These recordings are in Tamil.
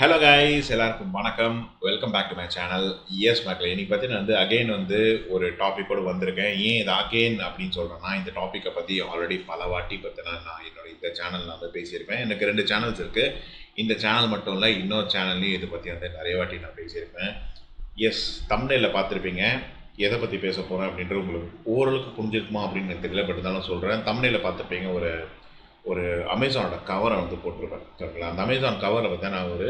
ஹலோ கைஸ், எல்லாருக்கும் வணக்கம். Welcome back to my channel. Yes மக்களே, இன்னைக்கு பார்த்தீங்கன்னா அகைன் ஒரு டாப்பிக்கோடு வந்திருக்கேன். ஏன் இது அகைன் அப்படின்னு சொல்கிறேன்னா, இந்த டாப்பிக்கை பற்றி ஆல்ரெடி பல வாட்டி பார்த்தீங்கன்னா நான் என்னோட இந்த சேனலில் பேசியிருப்பேன். எனக்கு 2 சேனல்ஸ் இருக்குது. இந்த சேனல் மட்டும் இல்லை, இன்னொரு சேனல்லையும் இதை பற்றி நிறைய வாட்டி நான் பேசியிருப்பேன். எஸ், தம்ப்நெயில்ல பார்த்துருப்பீங்க. எதை பற்றி பேச போகிறேன் அப்படின்றது உங்களுக்கு ஓரளவுக்கு புரிஞ்சிருக்குமா அப்படின்னு எனக்கு தெரியல. பட் இருந்தாலும் சொல்கிறேன். தம்ப்நெயில்ல பார்த்துருப்பீங்க, ஒரு அமேசானோட கவரை போட்டிருப்பேன். சரிங்களா? அந்த அமேசான் கவரை பற்றி நான் ஒரு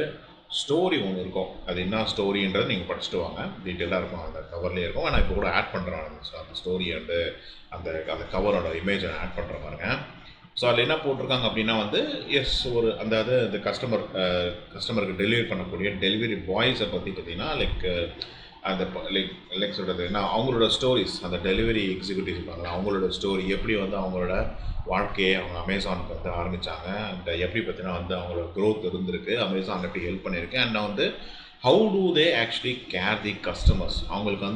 ஸ்டோரி ஒன்று இருக்கும். அது என்ன ஸ்டோரின்றது நீங்கள் படிச்சுட்டு வாங்க. டீட்டெயிலாக இருக்கும், அந்த கவர்லேயே இருக்கும். ஆனால் இப்போ கூட ஆட் பண்ணுறேன் அந்த ஸ்டோரி அந்த அந்த கவரோட இமேஜை ஆட் பண்ணுற பாருங்க. ஸோ அதில் என்ன போட்டிருக்காங்க அப்படின்னா அந்த கஸ்டமருக்கு டெலிவரி பண்ணக்கூடிய டெலிவரி பாய்ஸை பற்றி பார்த்தீங்கன்னா அந்த லைக் சொல்கிறது என்ன, அவங்களோட ஸ்டோரிஸ், அந்த டெலிவரி எக்ஸிக்யூட்டிவ் இருப்பாங்களா, அவங்களோட ஸ்டோரி எப்படி அவங்களோட வாழ்க்கையை அவங்க அமேசானுக்கு ஆரம்பித்தாங்க. அண்ட் எப்படி பார்த்தீங்கன்னா அவங்களோட க்ரோத் இருந்திருக்கு, அமேசான் எப்படி ஹெல்ப் பண்ணியிருக்கு. And how do they actually care the customers. அவங்களுக்கு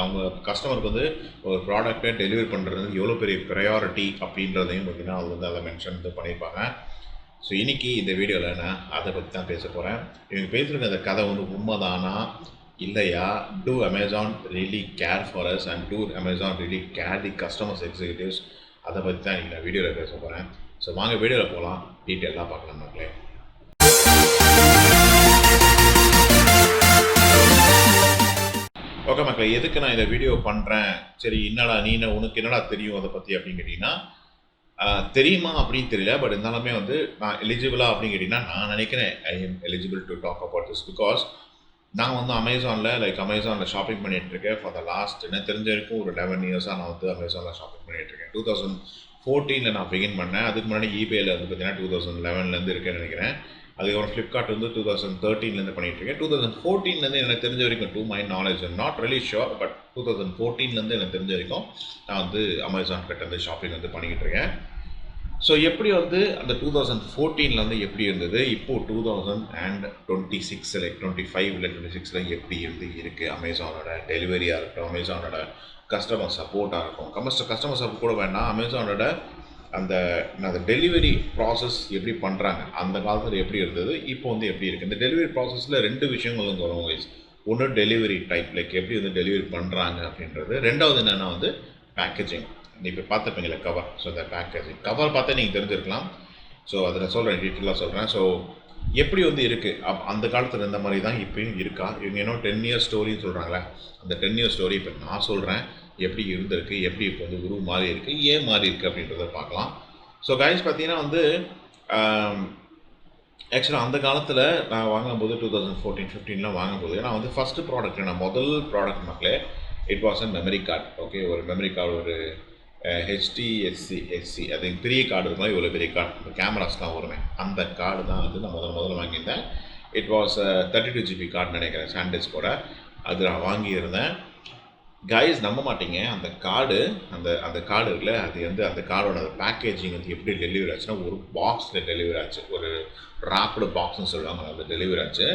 அவங்க கஸ்டமருக்கு ஒரு ப்ராடக்டை டெலிவரி பண்ணுறது எவ்வளோ பெரிய ப்ரையாரிட்டி அப்படின்றதையும் பார்த்தீங்கன்னா அதை மென்ஷன் பண்ணியிருப்பாங்க. ஸோ இன்றைக்கி இந்த வீடியோவில் நான் அதை பற்றி தான் பேச போகிறேன். இவங்க பேசுகிற அந்த கதை உண்மைதானா இல்லையா? Do Amazon really care for us and do Amazon really care the customers executives, அதை பற்றி தான் இன்றைக்கி நான் வீடியோவில் பேச போகிறேன். ஸோ வாங்க வீடியோவில் போகலாம், டீட்டெயிலாக பார்க்கலாம் மக்களே. ஓகே மக்களே, எதுக்கு நான் இந்த வீடியோ பண்ணுறேன்? சரி, உனக்கு என்னடா தெரியும் அதை பற்றி அப்படின்னு கேட்டிங்கன்னா, தெரியுமா அப்படின்னு தெரியல. பட் இருந்தாலுமே நான் எலிஜிபிளா அப்படின்னு கேட்டிங்கன்னா, நான் நினைக்கிறேன் I'm eligible to talk about this. Because நான் அமேசானில் ஷாப்பிங் பண்ணிகிட்ருக்கேன் ஃபார் த லாஸ்ட், எனக்கு தெரிஞ்ச வரைக்கும் ஒரு 11 இயர்ஸாக நான் அமேசானில் ஷாப்பிங் பண்ணிகிட்ருக்கேன். 2014 நான் பிகின் பண்ணேன். அதுக்கு முன்னாடி ஈபேயில் பார்த்தீங்கன்னா 2011 இருக்கேன்னு நினைக்கிறேன். அதுக்கப்புறம் ஃப்ளிப்கார்ட் 2013 பண்ணிகிட்ருக்கேன். 2014 எனக்கு தெரிஞ்ச வரைக்கும், to my knowledge, not really sure, but 2014 எனக்கு தெரிஞ்ச வரைக்கும் நான் அமேசான் கிட்ட ஷாப்பிங் பண்ணிக்கிட்டு இருக்கேன். ஸோ எப்படி அந்த 2014 எப்படி இருந்தது, இப்போது 2026 25 இல்லை 26 எப்படி இருக்குது அமேசானோட டெலிவரியாக இருக்கட்டும், அமேசானோட கஸ்டமர் சப்போர்ட்டாக இருக்கும். கஸ்டமர் சப்போர்ட் கூட வேண்டாம், அமேசானோட அந்த டெலிவரி ப்ராசஸ் எப்படி பண்ணுறாங்க, அந்த காலத்தில் எப்படி இருந்தது, இப்போ எப்படி இருக்குது. இந்த டெலிவரி ப்ராசஸில் 2 விஷயங்கள் வரும் கைஸ். ஒன்று டெலிவரி டைப், எப்படி டெலிவரி பண்ணுறாங்க அப்படின்றது. ரெண்டாவது என்னென்னா பேக்கேஜிங். இப்போ பார்த்துப்பீங்களா கவர். ஸோ இந்த பேக்கேஜிங் கவர் பார்த்தா நீங்கள் தெரிஞ்சிருக்கலாம். ஸோ அதில் சொல்கிறேன், டீட்டெயிலாக சொல்கிறேன். ஸோ எப்படி இருக்குது, அந்த காலத்தில் இருந்த மாதிரி தான் இப்போயும் இருக்கா? இவங்க இன்னும் 10 இயர்ஸ் ஸ்டோரின்னு சொல்கிறாங்களே, அந்த 10 இயர்ஸ் ஸ்டோரி இப்போ நான் சொல்கிறேன் எப்படி இருந்திருக்கு, எப்படி இப்போ உருவ மாறி இருக்குது, ஏன் மாறி இருக்குது அப்படின்றத பார்க்கலாம். ஸோ கைஸ் பார்த்தீங்கன்னா ஆக்சுவலாக அந்த காலத்தில் நான் வாங்கும்போது 2014-15 வாங்கும்போது நான் ஃபஸ்ட்டு ப்ராடக்ட், நான் முதல் ப்ராடக்ட் மக்களே, it was a memory card. Okay, ஒரு மெமரி கார்டு, ஒரு HTSC அது பெரிய கார்டு இருக்கும், இவ்வளோ பெரிய கார்டு, இந்த கேமராஸ்லாம் வருவேன், அந்த கார்டு தான் நான் முதல்ல வாங்கியிருந்தேன். இட் வாஸ் 32 GB கார்டு நினைக்கிறேன், சாண்டிஸ் கூட. அது நான் வாங்கியிருந்தேன். கைஸ் நம்ப மாட்டீங்க, அந்த கார்டு அந்த கார்டு இருக்குல்ல, அது அந்த கார்டோட பேக்கேஜிங் எப்படி டெலிவரி ஆச்சுன்னா, ஒரு பாக்ஸில் டெலிவரி ஆச்சு. ஒரு ராப்டு பாக்ஸ்ன்னு சொல்லுவாங்க, அது டெலிவரி ஆச்சு.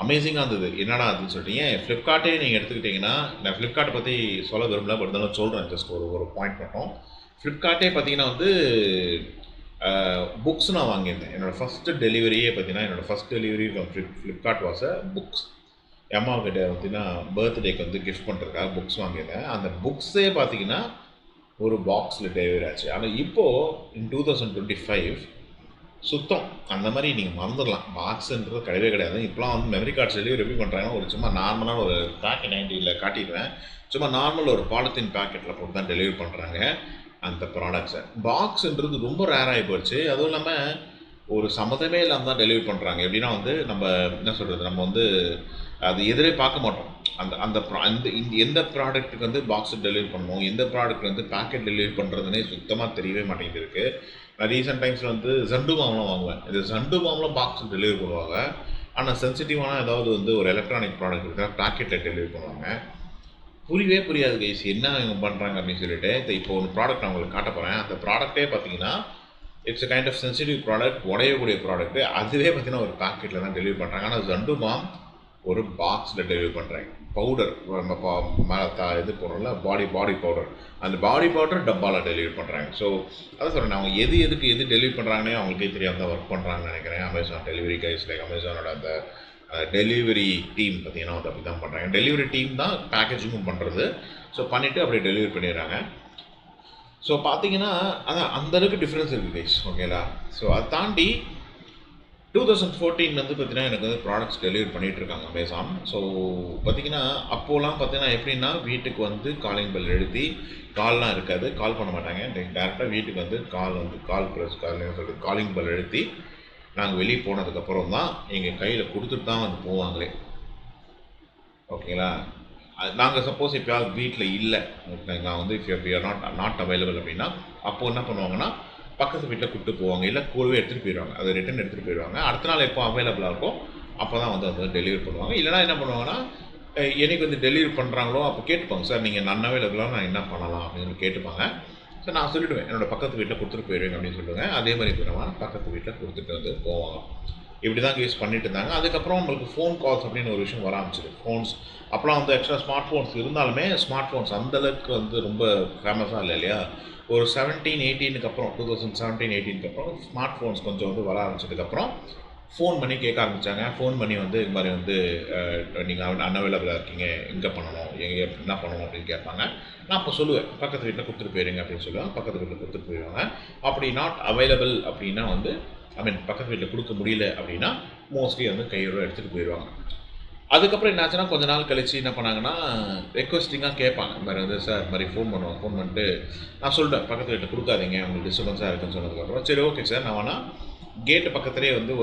அமேசிங்காக இருந்தது. என்னடா அப்படின்னு சொல்லிட்டீங்க. ஃப்ளிப்கார்ட்டே நீங்கள் எடுத்துக்கிட்டிங்கன்னா, நான் ஃப்ளிப்கார்ட்டை பற்றி சொல்ல விரும்பல, பட் இருந்தாலும் சொல்கிறேன், ஜஸ்ட் ஒரு பாயிண்ட் மட்டும். ஃப்ளிப்கார்ட்டே பார்த்தீங்கன்னா புக்ஸ் நான் வாங்கியிருந்தேன். என்னோடய ஃபஸ்ட்டு டெலிவரியே பார்த்தீங்கன்னா, first delivery Flipkart was books. அம்மாவுக்கிட்ட பார்த்தீங்கன்னா பர்த்டேக்கு கிஃப்ட் பண்ணுறதுக்காக புக்ஸ் வாங்கியிருந்தேன். அந்த புக்ஸே பார்த்தீங்கன்னா ஒரு பாக்ஸில் டெலிவரி ஆச்சு. ஆனால் இப்போது இன் 2025 சுத்தம் அந்த மாதிரி நீங்கள் மறந்துடலாம். பாக்ஸுன்றது கிடையவே கிடையாது. இப்போலாம் மெமரி கார்ட்ஸ் டெலிவரி எப்படி பண்ணுறாங்கன்னா, ஒரு சும்மா நார்மலான ஒரு பேக்கெட் 90 காட்டிடுவேன், சும்மா நார்மல் ஒரு பாலித்தீன் பேக்கெட்டில் போட்டு தான் டெலிவரி பண்ணுறாங்க அந்த ப்ராடக்ட்ஸை. பாக்ஸுன்றது ரொம்ப ரேராகி போயிடுச்சு. அதுவும் இல்லாமல் ஒரு சம்மந்தமே இல்லாமல் தான் டெலிவரி பண்ணுறாங்க. எப்படின்னா நம்ம என்ன சொல்கிறது, நம்ம அது எதிரே பார்க்க மாட்டோம். அந்த எந்த ப்ராடக்ட்டுக்கு பாக்ஸ் டெலிவரி பண்ணணும், எந்த ப்ராடக்ட் பேக்கெட் டெலிவரி பண்ணுறதுனே சுத்தமாக தெரியவே மாட்டேங்குது இருக்குது. நான் ரீசெண்ட் டைம்ஸில் ஜண்டு மாம்லாம் வாங்குவேன். இது ஜண்டு மாம்லாம் பாக்ஸ் டெலிவரி பண்ணுவாங்க. ஆனால் சென்சிட்டிவான ஏதாவது ஒரு எலக்ட்ரானிக் ப்ராடக்ட் இருக்கிற பேக்கெட்டில் டெலிவரி பண்ணுவாங்க. புரியவே புரியாது கைஸ், என்ன இவங்க பண்ணுறாங்க அப்படின்னு சொல்லிட்டு. இப்போ ஒரு ப்ராடக்ட் நான் உங்களுக்கு காட்ட போகிறேன். அந்த ப்ராடக்ட்டே பார்த்தீங்கன்னா it's a kind of sensitive product, உடையக்கூடிய ப்ராடக்ட்டு. அதுவே பார்த்தீங்கன்னா ஒரு பேக்கெட்டில் தான் டெலிவரி பண்ணுறாங்க. ஆனால் ஜண்டு மாம் ஒரு பாக்ஸில் டெலிவரி பண்ணுறாங்க. பவுடர் நம்ம இது போடுறோம்ல, பாடி பவுடர், அந்த பாடி பவுடர் டப்பாவில் டெலிவரி பண்ணுறாங்க. ஸோ அதான் சொல்கிறேன், அவங்க எதுக்கு எது டெலிவரி பண்ணுறாங்கன்னே அவங்களுக்கே தெரியாமல் தான் ஒர்க் பண்ணுறாங்கன்னு நினைக்கிறேன். அமேசான் டெலிவரி கைஸ், லைக் அமேசானோட அந்த டெலிவரி டீம் பார்த்தீங்கன்னா வந்து அப்படி தான் பண்ணுறாங்க. டெலிவரி டீம் தான் பேக்கேஜிங்கும் பண்ணுறது. ஸோ பண்ணிவிட்டு அப்படியே டெலிவரி பண்ணிடுறாங்க. ஸோ பார்த்தீங்கன்னா அதான் அந்தளவுக்கு டிஃப்ரென்ஸ் இருக்குது கைஸ், ஓகேங்களா? ஸோ அதை தாண்டி 2014 வந்து பார்த்தீங்கன்னா எனக்கு வந்து ப்ராடக்ட்ஸ் டெலிவரி பண்ணிகிட்டு இருக்காங்க அமேசான். ஸோ பார்த்தீங்கன்னா அப்போலாம் பார்த்தீங்கன்னா எப்படின்னா, வீட்டுக்கு வந்து காலிங் பெல் எழுதி, கால்லாம் இருக்காது, கால் பண்ண மாட்டாங்க. டேரெக்டாக வீட்டுக்கு வந்து காலிங் பெல் எழுதி நாங்கள் வெளியே போனதுக்கப்புறம் தான் எங்கள் கையில் கொடுத்துட்டு தான் வந்து போவாங்களே, ஓகேங்களா? நாங்கள் சப்போஸ் எப்போயாவது வீட்டில் இல்லை, நான் வந்து if you are not available அப்படின்னா, அப்போது என்ன பண்ணுவாங்கன்னா, பக்கத்து வீட்டில் கூப்பிட்டு போவாங்க, இல்லை கூடவே எடுத்துகிட்டு போயிடுவாங்க. அதை ரிட்டன் எடுத்துகிட்டு போயிடுவாங்க. அடுத்த நாள் எப்போ அவைலபிளாக இருக்கும் அப்போ தான் வந்து அதை டெலிவரி பண்ணுவாங்க. இல்லைனா என்ன பண்ணுவாங்கன்னா, என்னைக்கு வந்து டெலிவரி பண்ணுறாங்களோ அப்போ கேட்டுப்பாங்க, சார் நீங்கள் அவைலபிளாக நான் என்ன பண்ணலாம் அப்படின்னு கேட்டுப்பாங்க. ஸோ நான் சொல்லிவிடுவேன், என்னோடய பக்கத்து வீட்டில் கொடுத்துட்டு போயிடுவேங்க அப்படின்னு சொல்லுவேன். அதே மாதிரி பண்ணுவாங்க, பக்கத்து வீட்டில் கொடுத்துட்டு வந்து போவாங்க. இப்படி தான் யூஸ் பண்ணிட்டு இருந்தாங்க. அதுக்கப்புறம் உங்களுக்கு ஃபோன் கால்ஸ் அப்படின்னு ஒரு விஷயம் வர ஆரம்பிச்சிது. ஃபோன்ஸ் அப்போலாம் வந்து ஆக்சுவலாக ஸ்மார்ட் ஃபோன்ஸ் இருந்தாலுமே, ஸ்மார்ட் ஃபோன்ஸ் அந்தளவுக்கு வந்து ரொம்ப ஃபேமஸாக இல்லை இல்லையா? ஒரு 17-18க்கு அப்புறம் 2017-18க்கு அப்புறம் ஸ்மார்ட் ஃபோன்ஸ் கொஞ்சம் வந்து வர ஆரம்பிச்சதுக்கப்புறம் ஃபோன் பண்ணி கேட்க ஆரம்பித்தாங்க. ஃபோன் பண்ணி வந்து இது மாதிரி வந்து நீங்கள் அன்அவைலபிளாக இருக்கீங்க, எங்கே பண்ணணும், என்ன பண்ணணும் அப்படின்னு கேட்பாங்க. நான் அப்போ சொல்லுவேன், பக்கத்து வீட்டில் கொடுத்துட்டு போயிருங்க அப்படின்னு சொல்லுவேன். பக்கத்து வீட்டில் கொடுத்துட்டு போயிடுவாங்க. அப்படி நாட் அவைலபிள் அப்படின்னா வந்து பக்கத்து வீட்டில் கொடுக்க முடியல அப்படின்னா மோஸ்ட்லி வந்து கையோட எடுத்துகிட்டு போயிடுவாங்க. அதுக்கப்புறம் என்ன ஆச்சுன்னா, கொஞ்ச நாள் கழிச்சு என்ன பண்ணாங்கன்னா, ரெக்வஸ்டிங்காக கேட்பாங்க. இந்த மாதிரி வந்து சார் இது மாதிரி ஃபோன் பண்ணுவாங்க. ஃபோன் பண்ணிட்டு நான் சொல்லிட்டேன், பக்கத்து வீட்டில் கொடுக்காதீங்க, உங்களுக்கு டிஸ்டர்பன்ஸாக இருக்குன்னு சொன்னதுக்கப்புறம், சரி ஓகே சார், நான் வேணா கேட்டு பக்கத்துலேயே வந்து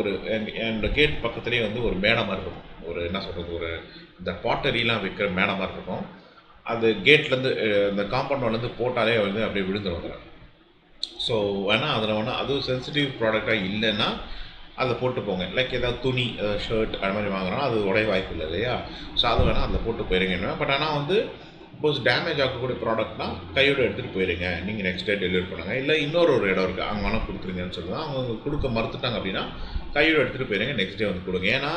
என்னோட கேட் பக்கத்துலேயே வந்து ஒரு மேடை மாதிரி இருக்கும். ஒரு என்ன சொல்கிறது, ஒரு இந்த பாட்டரிலாம் விற்கிற மேடை மாதிரி இருக்கும். அது கேட்லேருந்து இந்த காம்பவுண்ட்லேருந்து போட்டாலே வந்து அப்படியே விழுந்துடும் அதில். ஸோ வேணால் அதில் வேணால் அதுவும் சென்சிட்டிவ் ப்ராடக்டாக இல்லைன்னா அதை போட்டு போங்க. லைக் ஏதாவது துணி, ஷர்ட் அது மாதிரி வாங்குறோம், அது உடைய வாய்ப்பு இல்லை இல்லையா? ஸோ அது வேணால் அதில் போட்டு போயிருங்க. பட் ஆனால் வந்து சப்போஸ் டேமேஜ் ஆகக்கூடிய ப்ராடக்ட்னா கையோடு எடுத்துகிட்டு போயிருங்க, நீங்கள் நெக்ஸ்ட் டே டெலிவரி பண்ணுங்கள். இல்லை இன்னொரு இடம் இருக்குது, அங்கே வேணால் கொடுத்துருங்கன்னு சொல்லுவாங்க. அவங்க கொடுக்க மறுத்துட்டாங்க அப்படின்னா கையோடு எடுத்துகிட்டு போயிருங்க, நெக்ஸ்ட் டே வந்து கொடுங்க. ஏன்னா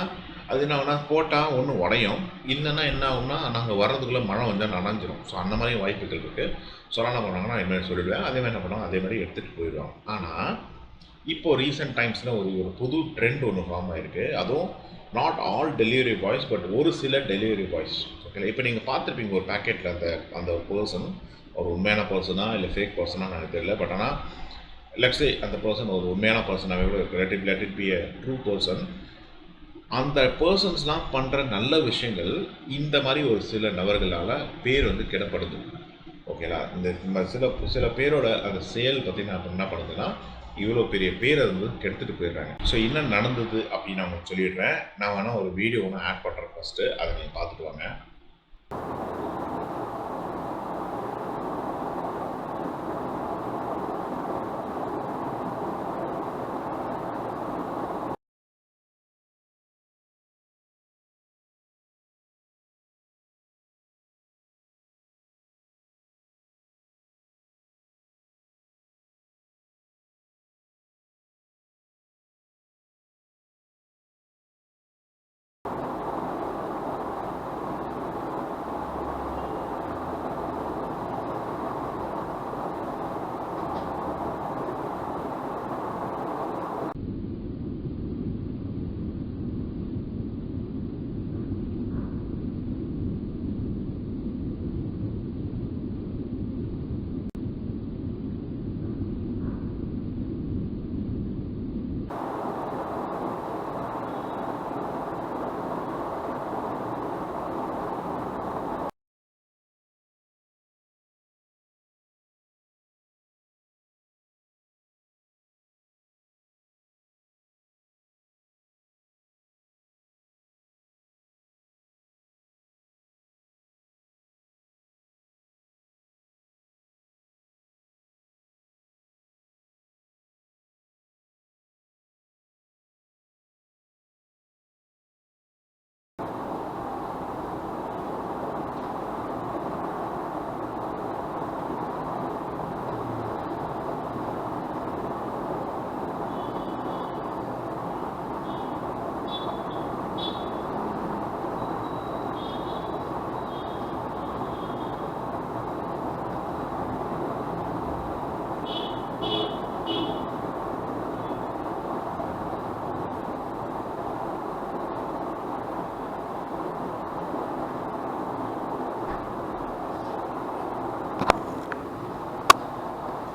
அது என்ன ஆகுனா, போட்டால் ஒன்று உடையும், இல்லைன்னா என்ன ஆகும்னா நாங்கள் வர்றதுக்குள்ளே மழை வந்தால் நனைஞ்சிரும். ஸோ அந்த மாதிரி வாய்ப்புகள் இருக்குது. ஸோ என்ன பண்ணுவாங்கன்னா இதுமாதிரி சொல்லிவிடுவேன். அதே மாதிரி என்ன பண்ணுவாங்க, அதே மாதிரி எடுத்துகிட்டு போயிடுவாங்க. ஆனால் இப்போது ரீசெண்ட் டைம்ஸில் ஒரு புது ட்ரெண்ட் ஒன்று ஃபார்ம் ஆகிருக்கு. அதுவும் not all delivery boys, but ஒரு சில டெலிவரி பாய்ஸ், ஓகே. இப்போ நீங்கள் பார்த்துருப்பீங்க ஒரு பேக்கெட்டில் அந்த பர்சன் ஒரு உண்மையான பர்சனா இல்லை ஃபேக் பர்சனா எனக்கு தெரியல. பட் ஆனால் லெட்ஸ் சே அந்த பர்சன் ஒரு உண்மையான பர்சனாகவே கூட let it be a true person. அந்த பர்சன்ஸ்லாம் பண்ணுற நல்ல விஷயங்கள் இந்த மாதிரி ஒரு சில நபர்களால் பேர் வந்து கெடப்படுது, ஓகேங்களா? இந்த சில பேரோட அந்த செயல் பார்த்தீங்கன்னா என்ன பண்ணுதுன்னா, இவ்வளோ பெரிய பேரை வந்து கெடுத்துட்டு போயிடுறாங்க. ஸோ என்ன நடந்தது அப்படின்னு நான் உங்களுக்கு சொல்லிடுறேன். நான் வேணால் ஒரு வீடியோ ஒன்று ஆட் பண்ணுறேன், ஃபஸ்ட்டு அதை நீங்கள் பார்த்துட்டு வாங்க.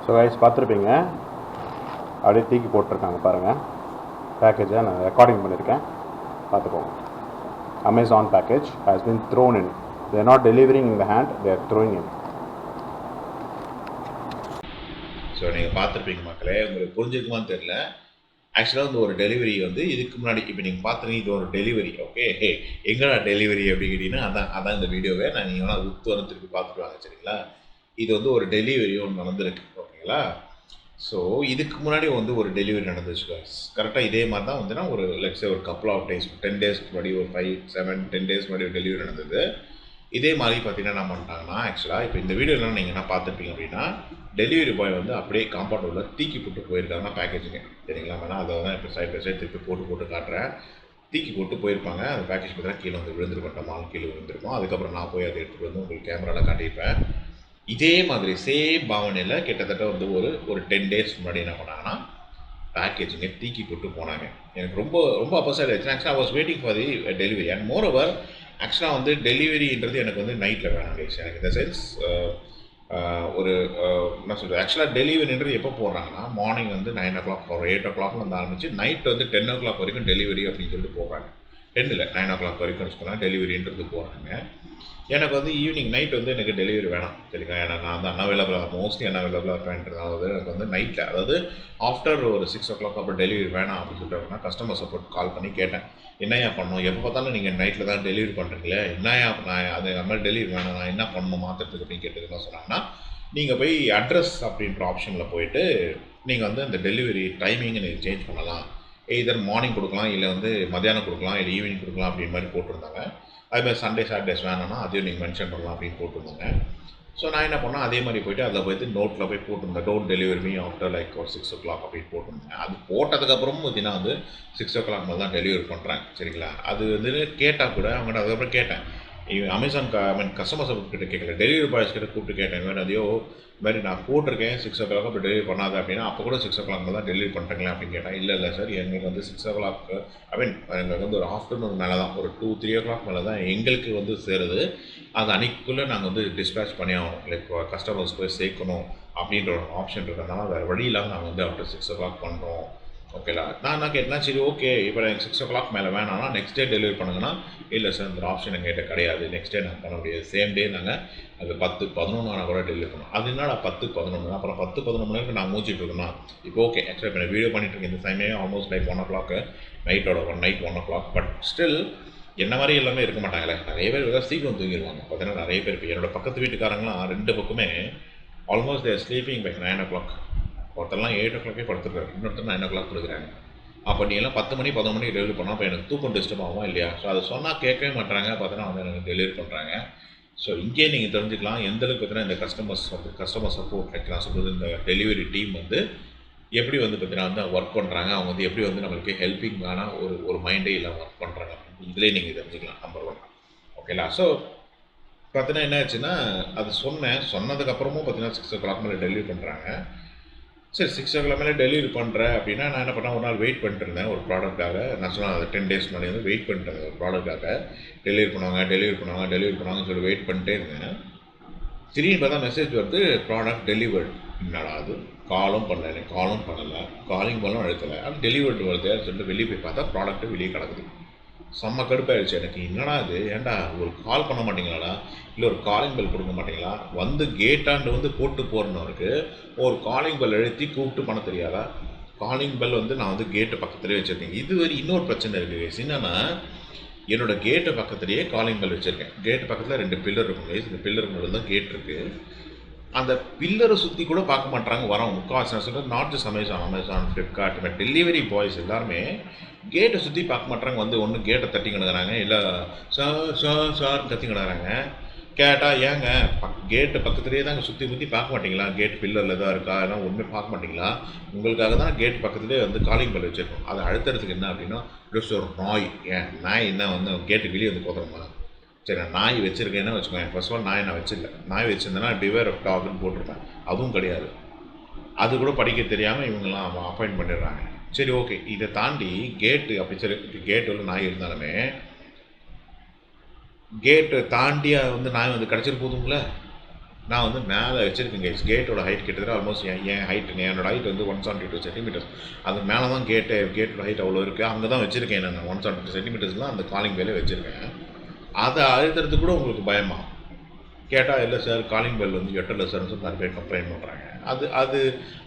ஸோ கைஸ் பார்த்துருப்பீங்க, அப்படியே தூக்கி போட்டிருக்காங்க பாருங்கள். பேக்கேஜை நான் ரெக்கார்டிங் பண்ணியிருக்கேன், பார்த்துக்கோங்க. Amazon package has been thrown in. They are not delivering in the hand, they are throwing in. So நீங்கள் பார்த்துருப்பீங்க மக்களே, உங்களுக்கு புரிஞ்சுக்குமான்னு தெரியல. ஆக்சுவலாக வந்து ஒரு டெலிவரி வந்து இதுக்கு முன்னாடி இப்போ நீங்கள் பார்த்துருங்க, இது ஒரு டெலிவரி. ஓகே, எங்கடா டெலிவரி அப்படின்னு கேட்டிங்கன்னா அதான் இந்த வீடியோவை நான் நீங்கள் உத்து வந்து திருப்பி பார்த்துருவாங்க. சரிங்களா, இது வந்து ஒரு டெலிவரி ஒன்று நடந்திருக்கு. ஓகேங்களா, ஸோ இதுக்கு முன்னாடி வந்து ஒரு டெலிவரி நடந்துச்சு கரெக்டாக இதே மாதிரி தான் வந்துன்னா ஒரு லெட்ஸே ஒரு கப்புள் ஆஃப் டேஸ் 10 டேஸ்க்கு முன்னாடி ஒரு 5, 7, 10 டேஸ் முன்னாடி ஒரு டெலிவரி நடந்தது. இதே மாதிரி பார்த்தீங்கன்னா என்ன பண்ணிட்டாங்கன்னா, ஆக்சுவலாக இப்போ இந்த வீடியோலாம் நீங்கள் என்ன பார்த்துருப்பீங்க அப்படின்னா, டெலிவரி பாய் வந்து அப்படியே காம்பவுண்ட் உள்ள தூக்கி போட்டு போயிருக்காங்க பேக்கேஜுங்க. சரிங்களா, வேணால் அதை தான் இப்போ சைட் பை சைட் திருப்பி போட்டு காட்டுறேன். தூக்கி போட்டு போயிருப்பாங்க. அந்த பேக்கேஜ் பார்த்தீங்கன்னா கீழே வந்து விழுந்திருக்கோம், மால் கீழே விழுந்திருக்கும். அதுக்கப்புறம் நான் போய் அதை எடுத்துகிட்டு வந்து உங்களுக்கு கேமராவில் காட்டியிருப்பேன். இதே மாதிரி சேம் பாவனையில் கிட்டத்தட்ட வந்து ஒரு 10 டேஸ் முன்னாடி என்ன பண்ணாங்கன்னா பேக்கேஜிங்க தூக்கி போட்டு போனாங்க. எனக்கு ரொம்ப ரொம்ப அப்போசைட் ஆயிடுச்சு. ஆக்சுவலாக I was waiting for the delivery and more over ஆக்சுவலாக வந்து டெலிவரின்றது எனக்கு வந்து நைட்டில் வேணாம் கைஸ். எனக்கு இந்த சென்ஸ் ஒரு என்ன சொல்கிறது, ஆக்சுவலாக டெலிவரின்றது எப்போ போடுறாங்கன்னா மார்னிங் வந்து 9 o'clock ஒரு 8 o'clock வந்து ஆரம்பிச்சு நைட் வந்து 10 o'clock வரைக்கும் டெலிவரி அப்படின்னு சொல்லிட்டு போடுறாங்க. 10 இல்லை 9 o'clock வரைக்கும் வச்சுக்கோங்க டெலிவரின்றது போடுறாங்க. எனக்கு வந்து ஈவினிங் நைட் வந்து எனக்கு டெலிவரி வேணாம். சரிங்களா, ஏன்னா நான் வந்து அன்அவைலபிளாக மோஸ்ட்லி அன்அவைலபிளாக இருப்பேன்றதால எனக்கு வந்து நைட்டில், அதாவது ஆஃப்டர் ஒரு 6 o'clock அப்புறம் டெலிவரி வேணாம் அப்படின்னு சொல்லிட்டு கஸ்டமர் சப்போர்ட் கால் பண்ணி கேட்டேன், என்னையா பண்ணணும், எப்போ பார்த்தாலும் நீங்கள் நைட்டில் தான் டெலிவரி பண்ணுறீங்களே, என்னையா நான் அது மாதிரி டெலிவரி வேணாம், நான் என்ன பண்ணணும் மாற்றுறதுக்கு அப்படின்னு கேட்டது என்ன சொன்னாங்கன்னா, நீங்கள் போய் அட்ரஸ் அப்படின்ற ஆப்ஷனில் போயிட்டு நீங்கள் வந்து அந்த டெலிவரி டைமிங்கை நீங்கள் சேஞ்ச் பண்ணலாம். எய்தர் மார்னிங் கொடுக்கலாம், இல்லை வந்து மத்தியானம் கொடுக்கலாம், இல்லை ஈவினிங் கொடுக்கலாம் அப்படின்னு மாதிரி போட்டிருந்தாங்க. அதுமாதிரி சண்டே சாட்டர்டேஸ் வேணும்னா அதையும் நீங்கள் மென்ஷன் பண்ணலாம் அப்படின்னு போட்டிருந்தாங்க. ஸோ நான் என்ன பண்ணேன், அதே மாதிரி போய்ட்டு அதில் போய்ட்டு நோட்டில் போய் போட்டிருந்தேன், don't delivery me after like ஒரு 6 o'clock அப்படின்னு போட்டிருந்தேன். அது போட்டதுக்கப்புறமும் பார்த்தீங்கன்னா வந்து 6 o'clock மேலே தான் டெலிவரி பண்ணுறாங்க. சரிங்களா, அது வந்து கேட்டால் கூட அவங்கள்ட்ட அதுக்கப்புறம் கேட்டேன், அமேசான் கஸ்டமர் சப்போர்ட் கிட்ட கேட்கல, டெலிவரி பாய்ஸ் கிட்ட கூப்பிட்டு கேட்டேன், இந்த மாதிரி அதையோ இது மாதிரி நான் போட்டிருக்கேன் 6 o'clock அப்போ டெலிவரி பண்ணாத அப்படின்னா, அப்போ கூட 6 o'clock தான் டெலிவரி பண்ணுறீங்களா அப்படின்னு கேட்டேன். இல்லை சார், எங்களுக்கு வந்து 6 o'clock எங்களுக்கு வந்து ஒரு ஆஃப்டர்நூன் மேலே தான், ஒரு 2, 3 o'clock மேலே தான் எங்களுக்கு வந்து சேருது. அது அன்றைக்குள்ளே நாங்கள் வந்து டிஸ்பேச் பண்ணி ஆகணும், லைக் கஸ்டமர்ஸ் போய் சேர்க்கணும் அப்படின்ற ஒரு ஆப்ஷன் இருக்கிறதுனால வேறு வழி இல்லாமல் நாங்கள் வந்து ஆஃப்டர் 6 o'clock பண்ணுறோம். ஓகேலா, நான் என்ன கேட்டேன்னா, சரி ஓகே இப்போ எனக்கு 6 o'clock மேலே வேணாம்னா நெக்ஸ்ட் டே டெலிவரி பண்ணுங்கன்னா, இல்லை சார் இந்த ஆப்ஷன் எங்கள்கிட்ட கிடையாது, நெக்ஸ்ட் டே நாங்கள் பண்ண முடியாது, சேம் டே நாங்கள் அது 10, 11 ஆனால் கூட டெலிவரி பண்ணோம். அது என்னடா 10, 11 அப்புறம் 10, 11 மணி நேரம் நான் மூச்சிட்டு இருக்கேன்னா, இப்போ ஓகே ஆக்சுவலாக இப்போ நான் வீடியோ பண்ணிட்டு இருக்கேன் இந்த டைமே almost like 1 o'clock night 1 o'clock. But still என்ன மாதிரி எல்லாமே இருக்க மாட்டாங்களே, நிறைய பேர் சீக்கிரம் தூங்கிடுவாங்க. பார்த்தீங்கன்னா நிறைய பேர் இப்போ என்னோட பக்கத்து வீட்டுக்காரங்களாம் 2 பக்கமே almost their sleeping by 9 o'clock. ஒருத்தரெல்லாம் 8 o'clock படுத்துருக்காரு, இன்னொருத்தர் 9 o'clock கொடுக்குறாங்க. அப்போ நீ எல்லாம் 10 மணி 11 மணிக்கு டெலிவரி பண்ணால் அப்போ எனக்கு தூக்கம் டிஸ்டர்ப் ஆகும் இல்லையா? ஸோ அதை சொன்னால் கேட்கவே மாட்டாங்க, பார்த்தீங்கன்னா வந்து எனக்கு டெலிவரி பண்ணுறாங்க. ஸோ இங்கே நீங்கள் தெரிஞ்சுக்கலாம் எந்தளவுக்கு பார்த்தீங்கன்னா இந்த கஸ்டமர் சப்போர்ட் லைக் நான் சொல்கிறது இந்த டெலிவரி டீம் வந்து எப்படி வந்து பார்த்தீங்கன்னா வந்து ஒர்க் பண்ணுறாங்க, அவங்க வந்து எப்படி வந்து நம்மளுக்கு ஹெல்ப்பிங்கான ஒரு மைண்டே இல்லாமல் ஒர்க் பண்ணுறாங்க. இதிலே நீங்கள் தெரிஞ்சுக்கலாம் நம்பர் 1. ஓகேலா, ஸோ பார்த்தீங்கன்னா என்ன ஆச்சுன்னா, அது சொன்னதுக்கப்புறமும் பார்த்தீங்கன்னா 6 o'clock மேலே டெலிவரி பண்ணுறாங்க. சரி 6 o'clock மேலே டெலிவரி பண்ணுறேன் அப்படின்னா நான் என்ன பண்ணேன், ஒரு நாள் வெயிட் பண்ணிட்டு இருந்தேன் ஒரு ப்ராடக்டாக. நான் சொன்னேன் அது 10 டேஸ் முன்னாடி வந்து வெயிட் பண்ணிட்டு இருந்தேன் ஒரு ப்ராடக்டாக, டெலிவரி பண்ணுவாங்கன்னு சொல்லி வெயிட் பண்ணிட்டே இருந்தேன். திடீர்னு பார்த்தா மெசேஜ் வருது, ப்ராடக்ட் டெலிவர்டு. என்னடா அது, காலும் பண்ணலை, காலிங் பண்ணலும் அழுத்தலை, அது டெலிவர்டு வருது சொல்லிட்டு வெளியே போய் பார்த்தா ப்ராடக்ட்டு வெளியே கிடக்குது. செம்ம கடுப்பாயிடுச்சு எனக்கு. என்னடா இது, ஏன்டா ஒரு கால் பண்ண மாட்டீங்களாடா, இல்லை ஒரு காலிங் பெல் கொடுக்க மாட்டீங்களா, வந்து கேட்டாண்டு வந்து போட்டு போகிறனவருக்கு ஒரு காலிங் பெல் எழுத்தி கூப்பிட்டு பண்ண தெரியாதா? காலிங் பெல் வந்து நான் வந்து கேட்டு பக்கத்துலேயே வச்சுருக்கேன். இது வரை இன்னொரு பிரச்சனை இருக்குது, என்னென்னா என்னோடய கேட்டு பக்கத்துலேயே காலிங் பெல் வச்சுருக்கேன். கேட்டு பக்கத்தில் 2 பில்லர் இருக்கும், இந்த பில்லருக்கு நடுவில் தான் கேட் இருக்குது. அந்த பில்லரை சுற்றி கூட பார்க்க மாட்டாங்க வரவங்க. முக்கால்வாசி நான் சொல்கிறது not just Amazon, Flipkart, but delivery boys எல்லாருமே கேட்டை சுற்றி பார்க்க மாட்டாங்க. வந்து ஒன்று கேட்டை தட்டி கிடக்குறாங்க, இல்லை சார் கத்தி கிடக்குறாங்க. கேட்டால் ஏங்க கேட்டு பக்கத்துலேயே தாங்க சுற்றி பார்க்க மாட்டிங்களா, கேட் பில்லரில் தான் இருக்கா, ஏன்னா ஒன்றுமே பார்க்க மாட்டிங்களா, உங்களுக்காக தான் கேட் பக்கத்துலேயே வந்து காலிங் பெல் வச்சுருக்கோம். அதை அடுத்தடுத்துக்கு என்ன அப்படின்னா ஜஸ்ட் ஒரு நாய் என்ன வந்து கேட்டு வெளியே வந்து போதுறமா. சரி நான் நாய் வச்சுருக்கேன்னா வச்சுக்கோங்க, ஃபர்ஸ்ட் ஆஃப் ஆல் நாய் நான் வச்சிடல. நாய் வச்சுருந்தேன்னா டிவேர் ஆஃப் டாக்னு போட்டிருப்பேன், அதுவும் கிடையாது. அது கூட படிக்க தெரியாமல் இவங்கெல்லாம் அப்பாயிண்ட் பண்ணிடுறாங்க. சரி ஓகே, இதை தாண்டி கேட்டு அப்படி சரி கேட்டு உள்ள நாய் இருந்தாலுமே கேட்டு தாண்டியாக வந்து நாய் வந்து கிடச்சிட்டு போதுங்களே. நான் வந்து மேலே வச்சுருக்கேன் கைஸ். கேட்டோட ஹைட் கிட்டத்தட்ட ஆல்மோஸ்ட் என் ஹைட், என்னோட ஹைட் வந்து 172 சென்டிமீட்டர்ஸ். அது மேலே தான் கேட்டோட ஹைட் அவ்வளோ இருக்குது. அங்கே தான் வச்சுருக்கேன் நான் 172 சென்டிமீட்டர்ஸ்லாம் அந்த காலிங் பெல்லே வச்சுருக்கேன். அதை அழுத்துறதுக்கு கூட உங்களுக்கு பயமா? கேட்டால் இல்லை சார் காலிங் பெல் வந்து எட்டலை சார்னு சொல்லி நிறைய பேர் கம்ப்ளைண்ட் பண்ணுறாங்க.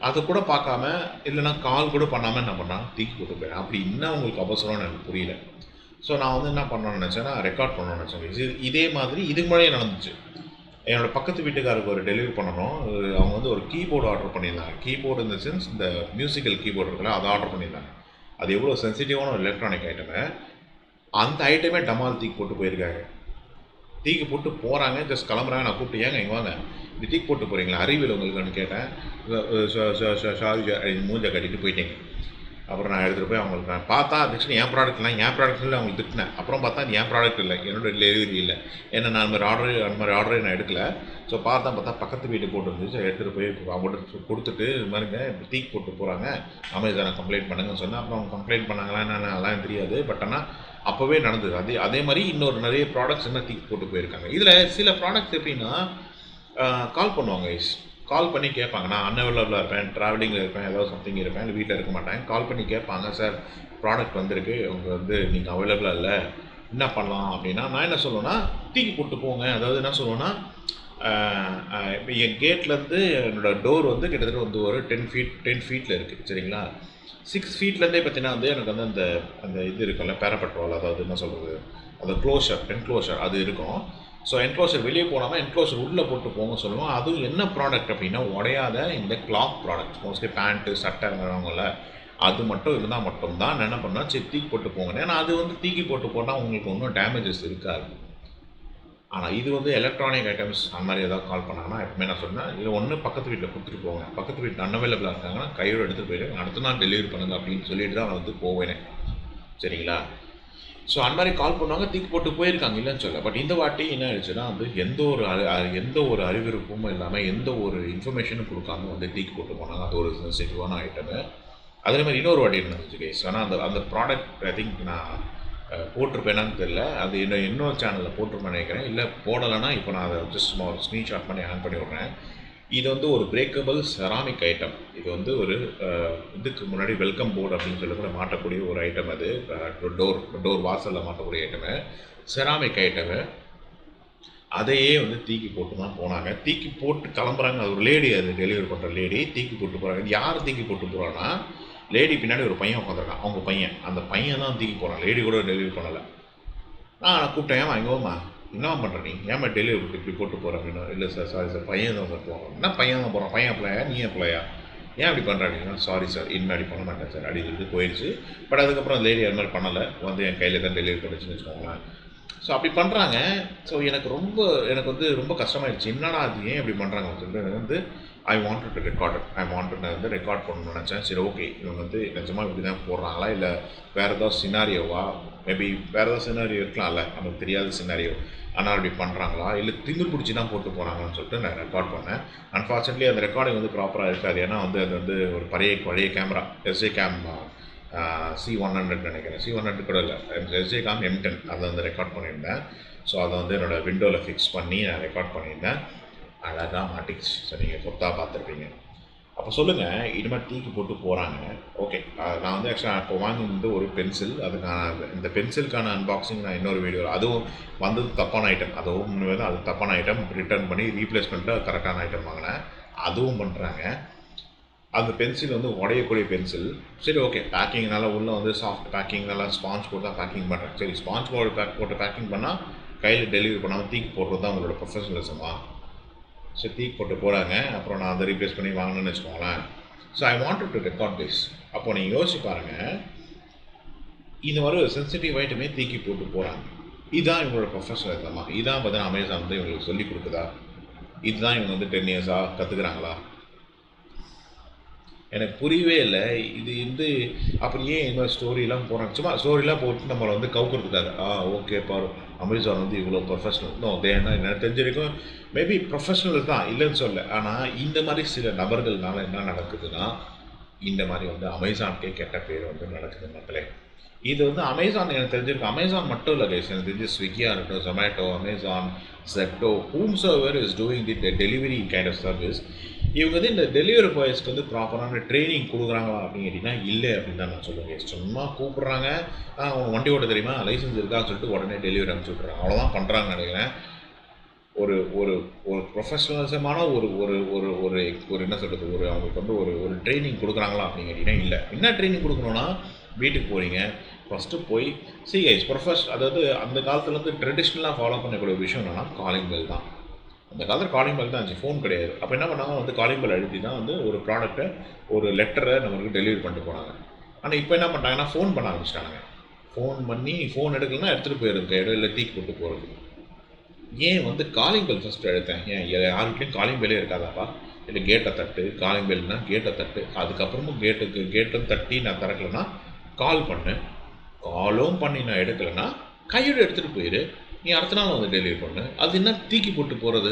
அது கூட பார்க்காம, இல்லைனா கால் கூட பண்ணாமல் என்ன பண்ணால் தூக்கி போட்டு போயிடுறேன். அப்படி இன்னும் உங்களுக்கு அவசரம்னு எனக்கு புரியல. ஸோ நான் வந்து என்ன பண்ணணும்னு நினச்சேன்னா, ரெக்கார்ட் பண்ணணும்னு நினச்சேன். இதே மாதிரி இதுக்கு முன்னாடியே நடந்துச்சு. என்னோடய பக்கத்து வீட்டுக்காருக்கு ஒரு டெலிவரி பண்ணணும். அவங்க வந்து ஒரு கீபோர்டு ஆர்டர் பண்ணியிருந்தாங்க. கீபோர்டு இந்த சென்ஸ் இந்த மியூசிக்கல் கீபோர்டு இருக்குல்ல, அதை ஆர்டர் பண்ணியிருந்தாங்க. அது எவ்வளோ சென்சிட்டிவான ஒரு எலக்ட்ரானிக் ஐட்டமு. அந்த ஐட்டமே டமால் தூக்கி போட்டு போயிருக்காங்க. தூக்கி போட்டு போகிறாங்க, ஜஸ்ட் கிளம்புறாங்க. நான் கூப்பிட்டு, ஏங்க இங்கே வாங்க, இந்த தூக்கி போட்டு போகிறீங்களா, அறிவியல் உங்களுக்குன்னு கேட்டேன். சாரி மூஞ்ச கட்டிட்டு போயிட்டேங்க. அப்புறம் நான் எடுத்துகிட்டு போய் அவங்களுக்கு நான் பார்த்தா ஆக்சுவலி என் ப்ராடக்ட் இல்லை அவங்களுக்கு திட்டினேன். அப்புறம் பார்த்தா அது என் ப்ராடக்ட் இல்லை, என்னோட டெலிவரி இல்லை. ஏன்னா நான் அந்த மாதிரி ஆர்டரே நான் எடுக்கல. ஸோ பார்த்தா பக்கத்து வீட்டுக்கு போட்டு இருந்துச்சு. எடுத்துகிட்டு போய் அவங்கள்ட்ட கொடுத்துட்டு, இது மாதிரிங்க இப்படி தூக்கி போட்டு போகிறாங்க, அமேசானை கம்ப்ளைண்ட் பண்ணுங்கன்னு சொன்னேன். அப்புறம் அவங்க கம்ப்ளைண்ட் பண்ணாங்களா என்னென்ன அதெல்லாம் தெரியாது. பட் ஆனால் அப்போவே நடந்தது. அதே மாதிரி இன்னொரு நிறைய ப்ராடக்ட்ஸ் என்ன தூக்கி போட்டு போயிருக்காங்க. இதில் சில ப்ராடக்ட்ஸ் எப்படின்னா கால் பண்ணுவாங்க. கால் பண்ணி கேட்பாங்க. நான் அன்அவைலபிளாக இருப்பேன், ட்ராவலிங்கில் இருப்பேன், ஏதாவது சம்திங் இருப்பேன், இல்லை வீட்டில் இருக்க மாட்டேன். கால் பண்ணி கேட்பாங்க, சார் ப்ராடக்ட் வந்திருக்கு, உங்கள் வந்து நீங்கள் அவைலபிளாக இல்லை, என்ன பண்ணலாம் அப்படின்னா, நான் என்ன சொல்லுவேன்னா தூக்கி போட்டு போங்க. அதாவது என்ன சொல்லுவேன்னா, இப்போ என் கேட்லேருந்து என்னோடய டோர் வந்து கிட்டத்தட்ட வந்து ஒரு 10 ஃபீட்டில் இருக்குது சரிங்களா. 6 ஃபீட்லேருந்தே பார்த்தீங்கன்னா வந்து எனக்கு வந்து அந்த இது இருக்குல்ல, பேராபெட்ரோல், அதாவது என்ன சொல்கிறது, அந்த என்க்ளோஷர் அது இருக்கும். ஸோ என்க்ளோஷர் வெளியே போனாமல் என்க்ளோஷர் உள்ளே போட்டு போங்க சொல்லுவோம். அதுவும் என்ன ப்ராடக்ட் அப்படின்னா, உடையாத இந்த கிளாத் ப்ராடக்ட்ஸ், மோஸ்ட்லி பேண்ட்டு சட்டை வரவங்கள அது மட்டும் இருந்தால் மட்டும்தான் நான் என்ன பண்ணால் சரி தூக்கி போட்டு போங்க. ஏன்னா அது வந்து தூக்கி போட்டு போட்டால் உங்களுக்கு ஒன்றும் டேமேஜஸ் இருக்காது. ஆனால் இது வந்து எலக்ட்ரானிக் ஐட்டம்ஸ் அந்த மாதிரி ஏதாவது கால் பண்ணாங்கன்னா எப்பவுமே நான் சொன்னேன், இது ஒன்று பக்கத்து வீட்டில் கொடுத்துட்டு போங்க. பக்கத்து வீட்டில் அன்அவைலபிளாக இருக்காங்கன்னா கையோடு எடுத்துகிட்டு போயிடுங்க, அடுத்த நாள் டெலிவரி பண்ணுங்க அப்படின்னு சொல்லிட்டு தான் நான் வந்து போவேனே சரிங்களா. ஸோ அந்த மாதிரி கால் பண்ணுவாங்க, தூக்கி போட்டு போயிருக்காங்க, இல்லைன்னு சொல்ல. பட் இந்த வாட்டி என்ன ஆயிடுச்சுன்னா வந்து எந்த ஒரு அறிவிப்பும் இல்லாமல், எந்த ஒரு இன்ஃபர்மேஷனும் கொடுக்காம வந்து தூக்கி போட்டு போனாங்க. அது ஒரு சென்சிட்டிவான ஐட்டமு. அதே மாதிரி இன்னொரு வாட்டி இருந்துச்சு கைஸ். ஆனால் அந்த ப்ராடக்ட் ஐ திங்க் நான் போட்டிருப்பேனான்னு தெரியல. அது இன்னொரு சேனலில் போட்டிருப்பேன்னு நினைக்கிறேன். இல்லை போடலைன்னா இப்போ நான் அதை ஜஸ்ட் சும்மா ஒரு ஸ்க்ரீன்ஷாட் பண்ணி ஆன் பண்ணி விட்றேன். இது வந்து ஒரு பிரேக்கபிள் செராமிக் ஐட்டம். இது வந்து ஒரு இதுக்கு முன்னாடி வெல்கம் போர்டு அப்படின்னு சொல்லி கூட மாட்டக்கூடிய ஒரு ஐட்டம். அது டோர் வாசலில் மாட்டக்கூடிய ஐட்டமு, செராமிக் ஐட்டமு. அதையே வந்து தூக்கி போட்டு தான் போனாங்க. தூக்கி போட்டு கிளம்புறாங்க. அது ஒரு லேடி, அது டெலிவரி பண்ணுற லேடி தூக்கி போட்டு போகிறாங்க. யார் தூக்கி போட்டு போகிறான்னா, லேடி பின்னாடி ஒரு பையன் உட்காந்துருக்கான். அவங்க பையன், அந்த பையன் தான் தூக்கி போகிறான். லேடி கூட டெலிவரி பண்ணலை. நான் கூப்பிட்டேன், ஏமா இங்கே வாமா, என்ன பண்ணுற நீ, ஏமா டெலிவரி இப்படி போட்டு போகிற அப்படின்னா, இல்லை சார் சாரி சார் பையன் தான் சார் போகிறோம். என்ன பையன் தான் போகிறான், பையன் அப்ளையா நீ அப்ளையா, ஏன் அப்படி பண்ணுற அப்படின்னா, சாரி சார் இனிமேல் அப்படி பண்ண மாட்டேன் சார் அப்படின்னு சொல்லிட்டு போயிடுச்சு. பட் அதுக்கப்புறம் லேடி அது மாதிரி பண்ணலை, வந்து என் கையில் தான் டெலிவரி பண்ணிச்சுன்னு வச்சுக்கோங்களேன். ஸோ அப்படி பண்ணுறாங்க. ஸோ எனக்கு வந்து ரொம்ப கஷ்டமாயிடுச்சு. என்னடா அது ஏன் இப்படி பண்ணுறாங்கன்னு சொல்லிட்டு எனக்கு வந்து ஐ வாண்டட் டு வந்து ரெக்கார்ட் பண்ணணும்னு நினச்சேன். சரி ஓகே, இவங்க வந்து நிஜமாக இப்படி தான் போடுறாங்களா, இல்லை வேறு ஏதாவது சினாரியோவா, மேபி வேறு ஏதாவது சினாரியோ இருக்கலாம்ல, நமக்கு தெரியாத சினாரியோ, ஆனால் அப்படி பண்ணுறாங்களா, இல்லை திமிர் பிடிச்சி தான் போட்டு போகிறாங்கன்னு சொல்லிட்டு நான் ரெக்கார்ட் பண்ணேன். அன்ஃபார்ச்சுனேட்லி அந்த ரெக்கார்டிங் வந்து ப்ராப்பராக இருக்காது. ஏன்னா வந்து அது வந்து ஒரு பழைய கேமரா, எஸ்ஏ கேம் C100 நினைக்கிறேன், C100 கூட இல்லை, எஸ்ஏ கேம் M10 அதை வந்து ரெக்கார்ட் பண்ணியிருந்தேன். ஸோ அதை வந்து என்னோடய விண்டோவில் ஃபிக்ஸ் பண்ணி நான் ரெக்கார்ட் பண்ணியிருந்தேன். அழகாக மாட்டிக்கிச்சு. ஸோ நீங்கள் கொத்தாக பார்த்துருப்பீங்க. அப்போ சொல்லுங்கள், இனிமேல் தூக்கி போட்டு போகிறாங்க. ஓகே, நான் வந்து ஆக்சுவலாக இப்போ வாங்கினது ஒரு பென்சில். அதுக்கான இந்த பென்சிலுக்கான அன்பாக்சிங் நான் இன்னொரு வீடியோவில், அதுவும் வந்தது தப்பான ஐட்டம், அதுவும் வந்து அது தப்பான ஐட்டம், ரிட்டர்ன் பண்ணி ரீப்ளேஸ்மெண்ட்டில் கரெக்டான ஐட்டம் வாங்கினேன். அதுவும் பண்ணுறாங்க. அந்த பென்சில் வந்து உடையக்கூடிய பென்சில். சரி ஓகே, பேக்கிங்னால உள்ளே வந்து சாஃப்ட் பேக்கிங்னால ஸ்பாஞ்ச் போட்டு தான் பேக்கிங் பண்ணுறேன். சரி ஸ்பாஞ்ச் போட்டு பேக்கிங் பண்ணால் கையில் டெலிவரி பண்ணாமல் தூக்கி போடுறது தான் உங்களோட ப்ரொஃபஷனலிசமா? ஸோ தூக்கி போட்டு போகிறாங்க. அப்புறம் நான் அதை ரீப்ளேஸ் பண்ணி வாங்கணும்னு வச்சுக்கோங்களேன். So I wanted to record this. அப்போ நீங்கள் யோசிச்சு பாருங்கள், இந்த மாதிரி ஒரு சென்சிட்டிவ் ஐட்டமே தூக்கி போட்டு போகிறாங்க. இதுதான் இவங்களோட ப்ரொஃபஷனலிசமா? இதுதான் பார்த்தீங்கன்னா அமேசான் வந்து இவங்களுக்கு சொல்லிக் கொடுக்குதா? இதுதான் இவங்க வந்து 10 இயர்ஸாக கற்றுக்குறாங்களா? எனக்கு புரியவே இல்லை. இது வந்து அப்படியே இன்னொரு ஸ்டோரிலாம் போகிறாங்க. சும்மா ஸ்டோரிலாம் போட்டு நம்மளை வந்து கவுக்கிறதுக்காக. ஓகே பாரு, அமேசான் வந்து இவ்வளோ ப்ரொஃபஷனல். எனக்கு தெரிஞ்ச வரைக்கும் மேபி ப்ரொஃபஷனல் தான், இல்லைன்னு சொல்ல. ஆனால் இந்த மாதிரி சில நபர்கள்னால என்ன நடக்குதுன்னா, இந்த மாதிரி வந்து அமேசானுக்கே கெட்ட பேர் வந்து நடக்குது மக்களே. இது வந்து அமேசான் எனக்கு தெரிஞ்சிருக்கு. அமேசான் மட்டும் இல்ல கைஸ். எனக்கு தெரிஞ்சு ஸ்விக்கியா இருக்கட்டும், Zomato, Amazon, Zepto, whomsoever is doing the delivery kind of service, இவங்க வந்து இந்த டெலிவரி பாய்ஸ்க்கு வந்து ப்ராப்பரான ட்ரெய்னிங் குடுக்குறாங்களா அப்படின்னு கேட்டீங்கன்னா, இல்ல அப்படின்னு தான் நான் சொல்லுவேன் கைஸ். சும்மா கூப்பிடுறாங்க, உனக்கு வண்டி ஓட்ட தெரியுமா? லைசென்ஸ் இருக்கான்னு சொல்லிட்டு உடனே டெலிவரி அனுப்பிச்சு விட்டுறாங்க. அவ்வளோதான் பண்ணுறாங்கன்னு நினைக்கிறேன். ஒரு ஒரு ஒரு ப்ரொஃபஷனலிசமான ஒரு ஒரு ஒரு ஒரு ஒரு என்ன சொல்கிறது, ஒரு அவங்களுக்கு வந்து ஒரு ஒரு ட்ரைனிங் கொடுக்குறாங்களா அப்படின்னு கேட்டிங்கன்னா இல்லை. என்ன ட்ரைனிங் கொடுக்கணுன்னா, வீட்டுக்கு போகிறீங்க, ஃபஸ்ட்டு போய் கைஸ் அதாவது அந்த காலத்துலேருந்து ட்ரெடிஷ்னலாக ஃபாலோ பண்ணக்கூடிய விஷயம் என்னென்னா காலிங் பெல் தான். அந்த காலத்தில் காலிங் பெல் தான் இருந்துச்சு, ஃபோன் கிடையாது. அப்போ என்ன பண்ணாங்க, வந்து காலிங் பெல் அழுத்தி தான் வந்து ஒரு ப்ராடக்ட்டை, ஒரு லெட்டரை நம்மளுக்கு டெலிவரி பண்ணிட்டு போனாங்க. ஆனால் இப்போ என்ன பண்ணிட்டாங்கன்னா, ஃபோன் பண்ண ஆரம்பிச்சிட்டாங்க. ஃபோன் பண்ணி ஃபோன் எடுக்கலன்னா எடுத்துகிட்டு போயிடுறது கையோட, இல்லை தீக்கு போட்டு போகிறது. ஏன் வந்து காலிங் பெல் ஃபஸ்ட்டு அழுத்தேன்? ஏன் யார் வீட்லேயும் காலிங் பெல்லே இருக்காதாப்பா? இல்லை கேட்டை தட்டு, காலிங் பெல்னா கேட்டை தட்டு, அதுக்கப்புறமும் கேட்டும் தட்டி நான் திறக்கலைன்னா கால் பண்ணு, காலும் பண்ணி நான் எடுக்கலைன்னா கையோடு எடுத்துகிட்டு போயிடு, நீ அடுத்த நாள் வந்து டெலிவரி பண்ணு. அது என்ன தூக்கி போட்டு போகிறது?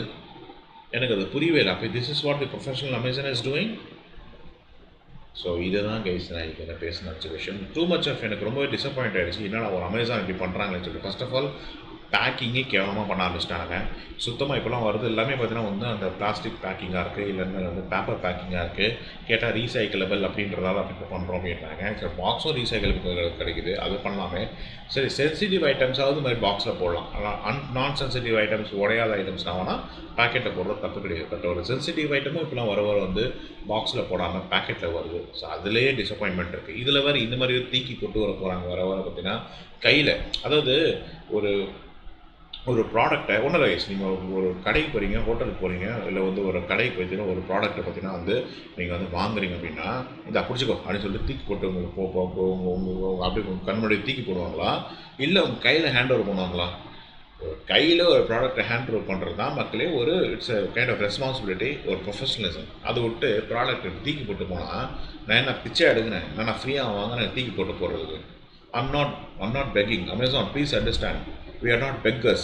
எனக்கு அது புரியவே இல்லை. அப்போ this is what the professional Amazon is doing. So இதை தான் கைஸ் நான் இப்போ என்ன பேசின விஷயம். டூ மச் ஆஃப் எனக்கு ரொம்ப டிசப்பாயிண்ட் ஆகிடுச்சு. என்னடா ஒரு அமேசான் இப்படி பண்ணுறாங்கன்னு சொல்லிட்டு. ஃபர்ஸ்ட் ஆஃப் ஆல் பேக்கிங்கே கேவலமாக பண்ண ஆரம்பிச்சிட்டாங்க. சுத்தமாக இப்போலாம் வருது எல்லாமே பார்த்தீங்கன்னா வந்து அந்த பிளாஸ்டிக் பேக்கிங்காக இருக்குது, இல்லைன்னா வந்து பேப்பர் பேக்கிங்காக இருக்குது. கேட்டால் ரீசைக்கிளபிள் அப்படின்றதால அப்படி பண்ணுறோம் அப்படின்றாங்க. சரி, பாக்ஸும் ரீசைக்கிளபிள் கிடைக்குது, அது பண்ணலாமே. சரி, சென்சிட்டிவ் ஐட்டம்ஸாவது மாதிரி பாக்ஸில் போடலாம். ஆனால் நான் சென்சிட்டிவ் ஐட்டம்ஸ், உடையாத ஐட்டம்ஸ் ஆனால் பேக்கெட்டில் போடுறது தப்பு கிடையாது. பட் ஒரு சென்சிட்டிவ் ஐட்டமும் இப்போலாம் வர வந்து பாக்ஸில் போடாமல் பேக்கெட்டில் வருது. ஸோ அதுலேயே டிசப்பாயின்மெண்ட் இருக்குது. இதில் வேறு இந்த மாதிரி தீக்கி போட்டு வர போகிறாங்க வர பார்த்தீங்கன்னா கையில். அதாவது ஒரு ப்ராடக்ட்டை ஒன்றும் இல்லை, நீங்கள் ஒரு கடைக்கு போகிறீங்க, ஹோட்டலுக்கு போகிறீங்க, இல்லை வந்து ஒரு கடைக்கு போய்ட்டு ஒரு ப்ராடக்ட்டை பார்த்தீங்கன்னா வந்து நீங்கள் வந்து வாங்குறீங்க அப்படின்னா, இதை பிடிச்சிக்கோ அப்படின்னு சொல்லிட்டு தூக்கி போட்டு உங்களுக்கு உங்கள் அப்படியே உங்கள் கண்முன்னாடி தூக்கி போடுவாங்களா, இல்லை உங்கள் கையில் ஹேண்ட் ஓவர் பண்ணுவாங்களா? கையில் ஒரு ப்ராடக்ட்டை ஹேண்ட் ஓவர் பண்ணுறது தான் மக்களே ஒரு it's a kind of responsibility, ஒரு ப்ரொஃபஷனலிசம். அதை விட்டு ப்ராடக்ட்டை தூக்கி போட்டு போனால் நான் என்ன பிச்சை எடுக்கிறேன்? நான் ஃப்ரீயாக வாங்கினேன் தூக்கி போட்டு போடுறதுக்கு. I'm not begging. Amazon, please understand. We are not beggars.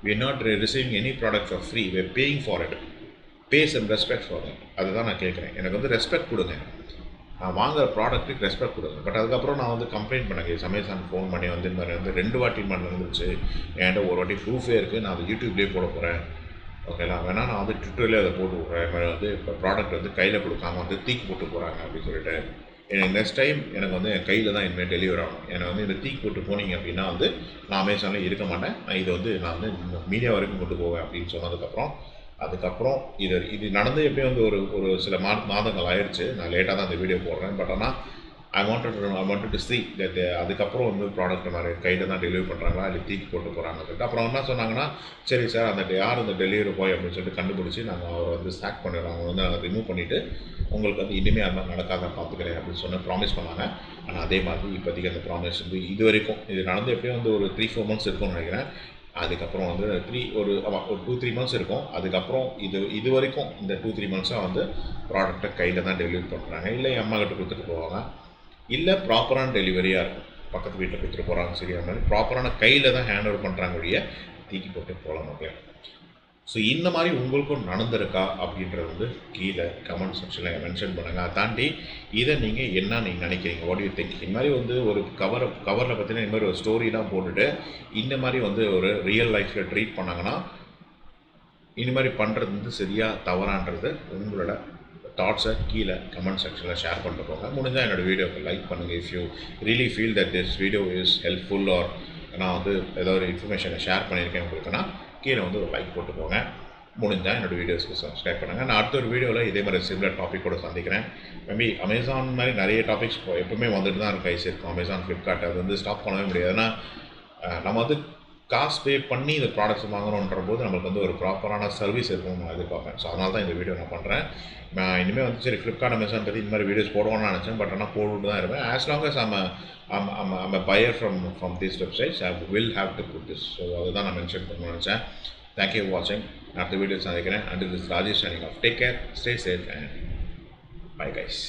We are not receiving any product for free. We are paying for it. Pay some respect for that. அதுதான் நான் கேட்குறேன். எனக்கு வந்து ரெஸ்பெக்ட் கொடுங்க. நான் வாங்குற ப்ராடக்ட்டுக்கு ரெஸ்பெக்ட் கொடுங்க. பட் அதுக்கப்புறம் நான் வந்து கம்ப்ளைண்ட் பண்ணேன். அமேசான் ஃபோன் பண்ணி வந்து இந்த மாதிரி வந்து 2 வாட்டி நடந்துருச்சு, என்கிட்ட ஒரு வாட்டி ப்ரூஃபே இருக்குது, நான் அதை யூடியூப்லேயே போட போகிறேன், ஓகேலாம் வேணால் நான் வந்து ட்விட்டர்லேயே அதை போட்டு விட்றேன். இது மாதிரி வந்து இப்போ ப்ராடக்ட் வந்து கையில் கொடுக்காம வந்து தூக்கி போட்டு போகிறாங்க அப்படின்னு சொல்லிட்டு. எனக்கு நெக்ஸ்ட் டைம் எனக்கு வந்து என் கையில் தான் இனிமேல் டெலிவரி ஆகணும். எனக்கு வந்து இந்த தூக்கி போட்டு போனீங்க அப்படின்னா வந்து நான் அமேசானில் இருக்க மாட்டேன். நான் இதை வந்து நான் வந்து மீடியா வரைக்கும் கொண்டு போவேன் அப்படின்னு அதுக்கப்புறம் இது நடந்து எப்படியும் வந்து ஒரு சில மாதங்கள் ஆயிடுச்சு. நான் லேட்டாக தான் இந்த வீடியோ போடுறேன். பட் ஆனால் I wanted to see that அதுக்கப்புறம் வந்து ப்ராடக்ட் நிறைய கையில் தான் டெலிவரி பண்ணுறாங்களா, இல்லை தூக்கி போட்டு போகிறாங்க சொல்லிட்டு. அப்புறம் என்ன சொன்னாங்கன்னா, சரி சார், அந்த யார் அந்த டெலிவரி பாய் அப்படின்னு சொல்லிட்டு கண்டுபிடிச்சி நாங்கள் அவரை வந்து ஸ்டாக் பண்ணிடுறோம், அவங்க வந்து அதை ரிமூவ் பண்ணிவிட்டு உங்களுக்கு வந்து இனிமேல் அந்த மாதிரி நடக்காத பார்த்துக்கிறேன் அப்படின்னு சொன்ன ப்ராமிஸ் பண்ணாங்க. ஆனால் அதே மாதிரி இப்போதைக்கு அந்த ப்ராமிஸ் வந்து இது வரைக்கும் இது நடந்து எப்படியும் வந்து ஒரு 3-4 months இருக்கும்னு நினைக்கிறேன். அதுக்கப்புறம் வந்து ஒரு 2-3 months இருக்கும். அதுக்கப்புறம் இது வரைக்கும் இந்த 2-3 months வந்து ப்ராடக்ட்டை கையில் தான் டெலிவரி பண்ணுறாங்க, இல்லை என் அம்மா கிட்ட கொடுத்துட்டு போவாங்க, இல்லை ப்ராப்பரான டெலிவரியாக இருக்கும், பக்கத்து வீட்டில் கொடுத்துட்டு போகிறாங்க. சரியா மாதிரி ப்ராப்பரான கையில் தான் ஹேண்ட் ஓவர் பண்ணுறாங்க ஒழிய தூக்கி போட்டு போகலாம். ஓகே, ஸோ இந்த மாதிரி உங்களுக்கும் நடந்திருக்கா அப்படின்றது வந்து கீழே கமெண்ட் செக்ஷனில் மென்ஷன் பண்ணுங்கள். அதை தாண்டி இதை நீங்கள் என்ன நினைக்கிறீங்க, வாட் யூ திங்க்? இந்த மாதிரி வந்து ஒரு கவரில் பார்த்தீங்கன்னா இந்த மாதிரி ஒரு ஸ்டோரிலாம் போட்டுட்டு இந்த மாதிரி வந்து ஒரு ரியல் லைஃப்பில் ட்ரீட் பண்ணாங்கன்னா இந்த மாதிரி பண்ணுறது வந்து சரியாக தவறான்றது உங்களோட தாட்ஸை கீழே கமெண்ட் செக்ஷனில் ஷேர் பண்ணிட்டு போங்க. முடிஞ்சால் என்னோடய வீடியோக்கு லைக் பண்ணுங்கள். If you really feel that this video is helpful or நான் வந்து ஏதோ ஒரு இன்ஃபர்மேஷனை ஷேர் பண்ணியிருக்கேன் உங்களுக்குன்னா கீழே வந்து ஒரு லைக் போட்டு போங்க. முடிஞ்சால் என்னோடய வீடியோஸ்க்கு சப்ஸ்கிரைப் பண்ணுங்கள். நான் அடுத்த ஒரு வீடியோவில் இதே மாதிரி சிமிலர் டாப்பிக்கோடு சந்திக்கிறேன். மேபி அமேசான் மாதிரி நிறைய டாபிக்ஸ் எப்பவுமே வந்துட்டு தான் இருக்கும், கைஸ் இருக்கும். அமேசான், ஃப்ளிப்கார்ட் அது வந்து ஸ்டாப் பண்ணவே முடியாது. ஏன்னா நம்ம வந்து காசு பே பண்ணி இந்த ப்ராடக்ட்ஸ் வாங்கணுன்ற போது நம்மளுக்கு வந்து ஒரு ப்ராப்பரான சர்வீஸ் இருக்கும்னு நான் எதிர்பார்ப்பேன். ஸோ அதனால தான் இந்த வீடியோ நான் பண்ணுறேன். நான் இனிமேல் வந்து சரி ஃப்ளிப்கார்ட், அமேசான் பற்றி இந்த மாதிரி வீடியோஸ் போடுவோம்னு நினச்சேன். பட் ஆனால் போட்டுட்டு தான் இருப்பேன். As long as I'm a buyer from these websites, I will have to put this. So அதுதான் நான் மென்ஷன் பண்ணணும்னு நினச்சேன். தேங்க்யூ ஃபார் வாட்சிங். அடுத்த வீடியோஸ் சந்திக்கிறேன். And this Rajesh signing off. Take care, stay safe and bye guys.